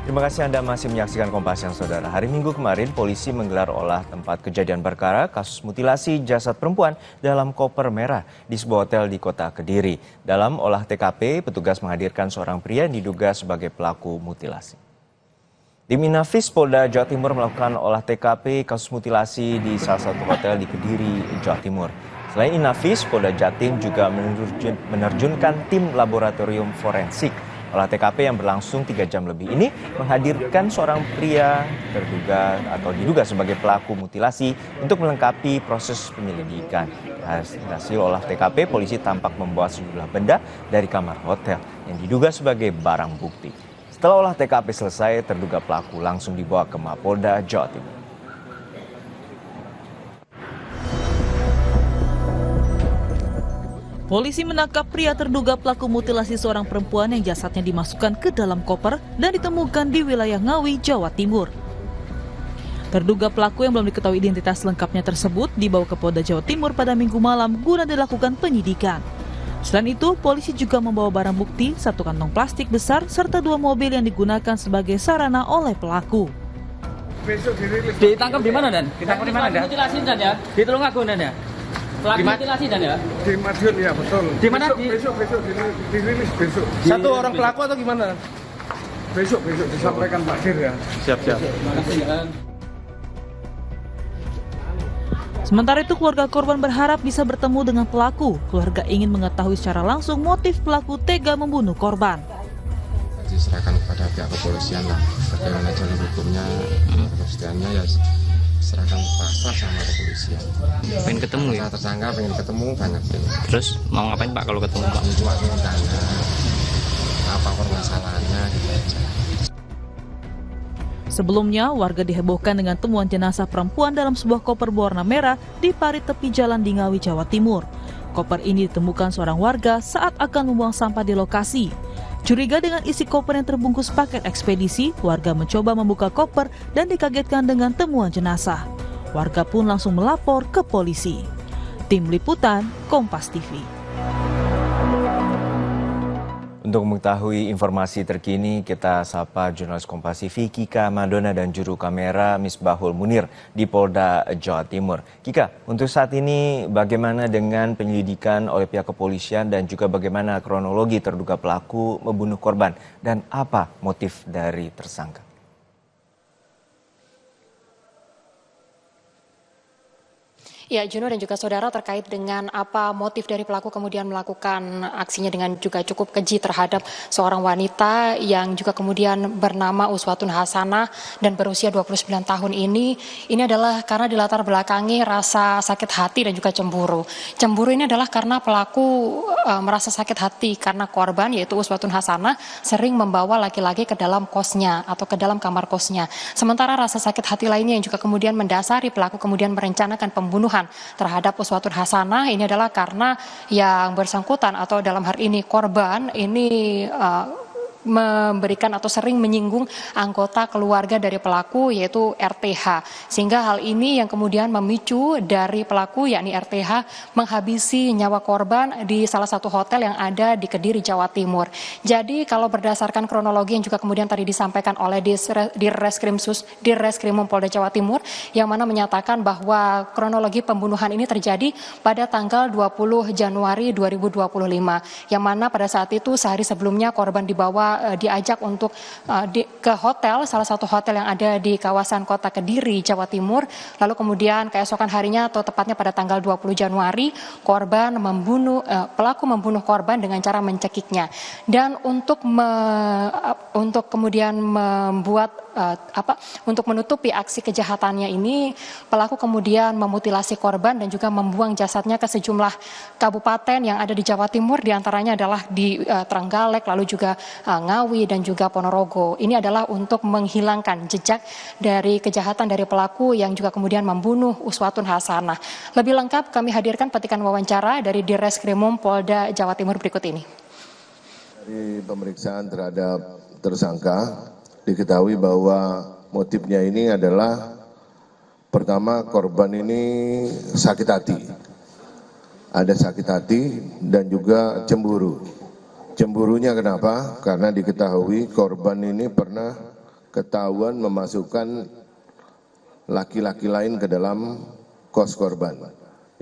Terima kasih Anda masih menyaksikan Kompas Siang, Saudara. Hari Minggu kemarin, polisi menggelar olah tempat kejadian perkara kasus mutilasi jasad perempuan dalam koper merah di sebuah hotel di kota Kediri. Dalam olah TKP, petugas menghadirkan seorang pria yang diduga sebagai pelaku mutilasi. Tim Inafis Polda Jawa Timur melakukan olah TKP kasus mutilasi di salah satu hotel di Kediri, Jawa Timur. Selain Inafis, Polda Jatim juga menerjunkan tim laboratorium forensik. Olah TKP yang berlangsung 3 jam lebih ini menghadirkan seorang pria terduga atau diduga sebagai pelaku mutilasi untuk melengkapi proses penyelidikan. Hasil olah TKP, polisi tampak membawa sejumlah benda dari kamar hotel yang diduga sebagai barang bukti. Setelah olah TKP selesai, terduga pelaku langsung dibawa ke Mapolda Jawa Timur. Polisi menangkap pria terduga pelaku mutilasi seorang perempuan yang jasadnya dimasukkan ke dalam koper dan ditemukan di wilayah Ngawi, Jawa Timur. Terduga pelaku yang belum diketahui identitas lengkapnya tersebut dibawa ke Polda Jawa Timur pada Minggu malam guna dilakukan penyidikan. Selain itu, polisi juga membawa barang bukti, 1 kantong plastik besar, serta 2 mobil yang digunakan sebagai sarana oleh pelaku. Ditangkap di mana, Dan? Ditangkap di mana, Dan? Mutilasi, Dan, ya? Di Tulungagung, Dan, ya? Pelaku mutilasi, Dan, ya? Di Madiun, ya, betul. Di mana? Besok dirilis besok. Satu orang pelaku atau gimana? Besok disampaikan Pak Dir, ya. Siap. Sementara itu, keluarga korban berharap bisa bertemu dengan pelaku. Keluarga ingin mengetahui secara langsung motif pelaku tega membunuh korban. Diserahkan kepada pihak kepolisian lah, bagaimana jalur hukumnya, kepastiannya ya serahkan pasrah sama kepolisian. Pengen ketemu ya? Tersangka pengen ketemu banyak. Terus mau ngapain Pak kalau ketemu Pak? Cuma pengen tanya apa permasalahannya gitu aja. Sebelumnya, warga dihebohkan dengan temuan jenazah perempuan dalam sebuah koper berwarna merah di parit tepi jalan di Ngawi, Jawa Timur. Koper ini ditemukan seorang warga saat akan membuang sampah di lokasi. Curiga dengan isi koper yang terbungkus paket ekspedisi, warga mencoba membuka koper dan dikagetkan dengan temuan jenazah. Warga pun langsung melapor ke polisi. Tim Liputan, Kompas TV. Untuk mengetahui informasi terkini, kita sapa jurnalis Kompas TV Kika Madona dan juru kamera Misbahul Munir di Polda Jawa Timur. Kika, untuk saat ini bagaimana dengan penyelidikan oleh pihak kepolisian dan juga bagaimana kronologi terduga pelaku membunuh korban dan apa motif dari tersangka? Ya, Juno dan juga saudara, terkait dengan apa motif dari pelaku kemudian melakukan aksinya dengan juga cukup keji terhadap seorang wanita yang juga kemudian bernama Uswatun Hasanah dan berusia 29 tahun ini adalah karena dilatar belakangi rasa sakit hati dan juga cemburu. Cemburu ini adalah karena pelaku merasa sakit hati karena korban yaitu Uswatun Hasanah sering membawa laki-laki ke dalam kosnya atau ke dalam kamar kosnya. Sementara rasa sakit hati lainnya yang juga kemudian mendasari pelaku kemudian merencanakan pembunuhan terhadap Uswatun Hasanah ini adalah karena yang bersangkutan atau dalam hal ini korban ini memberikan atau sering menyinggung anggota keluarga dari pelaku yaitu RTH, sehingga hal ini yang kemudian memicu dari pelaku yakni RTH menghabisi nyawa korban di salah satu hotel yang ada di Kediri, Jawa Timur. Jadi kalau berdasarkan kronologi yang juga kemudian tadi disampaikan oleh Dirreskrimum Polda Jawa Timur yang mana menyatakan bahwa kronologi pembunuhan ini terjadi pada tanggal 20 Januari 2025 yang mana pada saat itu sehari sebelumnya korban diajak untuk ke hotel, salah satu hotel yang ada di kawasan kota Kediri, Jawa Timur. Lalu kemudian keesokan harinya atau tepatnya pada tanggal 20 Januari, pelaku membunuh korban dengan cara mencekiknya. Dan untuk kemudian untuk menutupi aksi kejahatannya ini, pelaku kemudian memutilasi korban dan juga membuang jasadnya ke sejumlah kabupaten yang ada di Jawa Timur, diantaranya adalah di Trenggalek, lalu juga Ngawi dan juga Ponorogo. Ini adalah untuk menghilangkan jejak dari kejahatan dari pelaku yang juga kemudian membunuh Uswatun Hasanah. Lebih lengkap kami hadirkan petikan wawancara dari Dirreskrimum Polda Jawa Timur berikut ini. Dari pemeriksaan terhadap tersangka diketahui bahwa motifnya ini adalah pertama korban ini sakit hati. Ada sakit hati dan juga cemburu. Cemburunya kenapa? Karena diketahui korban ini pernah ketahuan memasukkan laki-laki lain ke dalam kos korban.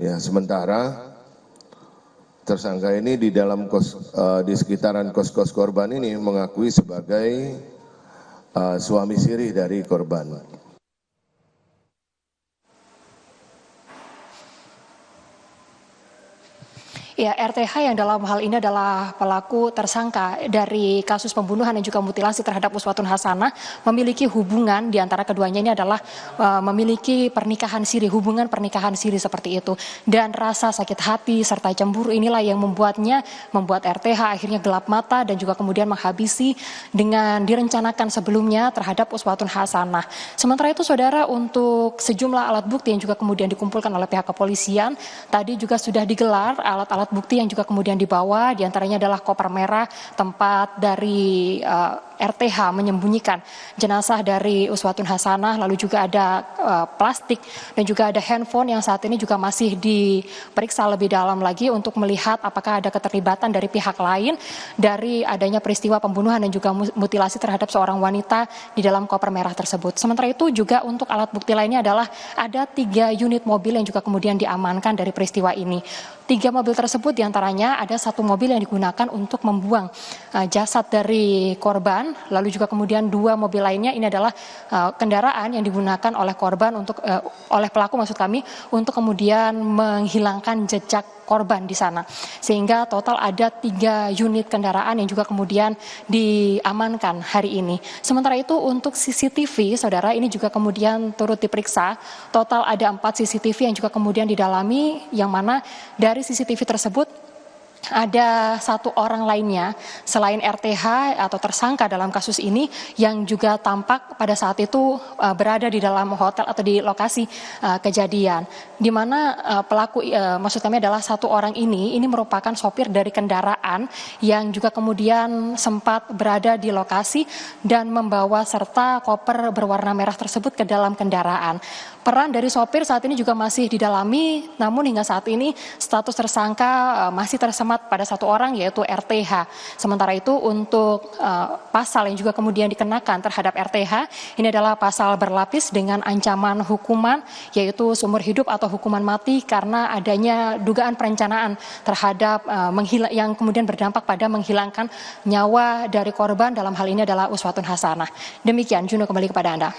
Ya, sementara tersangka ini di dalam di sekitaran kos-kos korban ini mengakui sebagai suami siri dari korban. Ya, RTH yang dalam hal ini adalah pelaku tersangka dari kasus pembunuhan dan juga mutilasi terhadap Uswatun Hasanah memiliki hubungan di antara keduanya ini adalah memiliki pernikahan siri, hubungan pernikahan siri seperti itu. Dan rasa sakit hati serta cemburu inilah yang membuat RTH akhirnya gelap mata dan juga kemudian menghabisi dengan direncanakan sebelumnya terhadap Uswatun Hasanah. Sementara itu saudara, untuk sejumlah alat bukti yang juga kemudian dikumpulkan oleh pihak kepolisian, tadi juga sudah digelar alat bukti yang juga kemudian dibawa, diantaranya adalah koper merah tempat dari RTH menyembunyikan jenazah dari Uswatun Hasanah, lalu juga ada plastik dan juga ada handphone yang saat ini juga masih diperiksa lebih dalam lagi untuk melihat apakah ada keterlibatan dari pihak lain dari adanya peristiwa pembunuhan dan juga mutilasi terhadap seorang wanita di dalam koper merah tersebut. Sementara itu juga untuk alat bukti lainnya adalah ada 3 unit mobil yang juga kemudian diamankan dari peristiwa ini. 3 mobil tersebut diantaranya ada 1 mobil yang digunakan untuk membuang jasad dari korban, lalu juga kemudian 2 mobil lainnya ini adalah kendaraan yang digunakan oleh korban oleh pelaku untuk kemudian menghilangkan jejak korban di sana. Sehingga total ada 3 unit kendaraan yang juga kemudian diamankan hari ini. Sementara itu untuk CCTV, saudara, ini juga kemudian turut diperiksa. Total ada 4 CCTV yang juga kemudian didalami, yang mana dari CCTV tersebut ada 1 orang lainnya selain RTH atau tersangka dalam kasus ini yang juga tampak pada saat itu berada di dalam hotel atau di lokasi kejadian, di mana pelaku maksud kami adalah 1 orang ini merupakan sopir dari kendaraan yang juga kemudian sempat berada di lokasi dan membawa serta koper berwarna merah tersebut ke dalam kendaraan. Peran dari sopir saat ini juga masih didalami, namun hingga saat ini status tersangka masih tersemat pada 1 orang, yaitu RTH. Sementara itu untuk pasal yang juga kemudian dikenakan terhadap RTH, ini adalah pasal berlapis dengan ancaman hukuman, yaitu seumur hidup atau hukuman mati karena adanya dugaan perencanaan terhadap yang kemudian berdampak pada menghilangkan nyawa dari korban, dalam hal ini adalah Uswatun Hasanah. Demikian, Juno, kembali kepada Anda.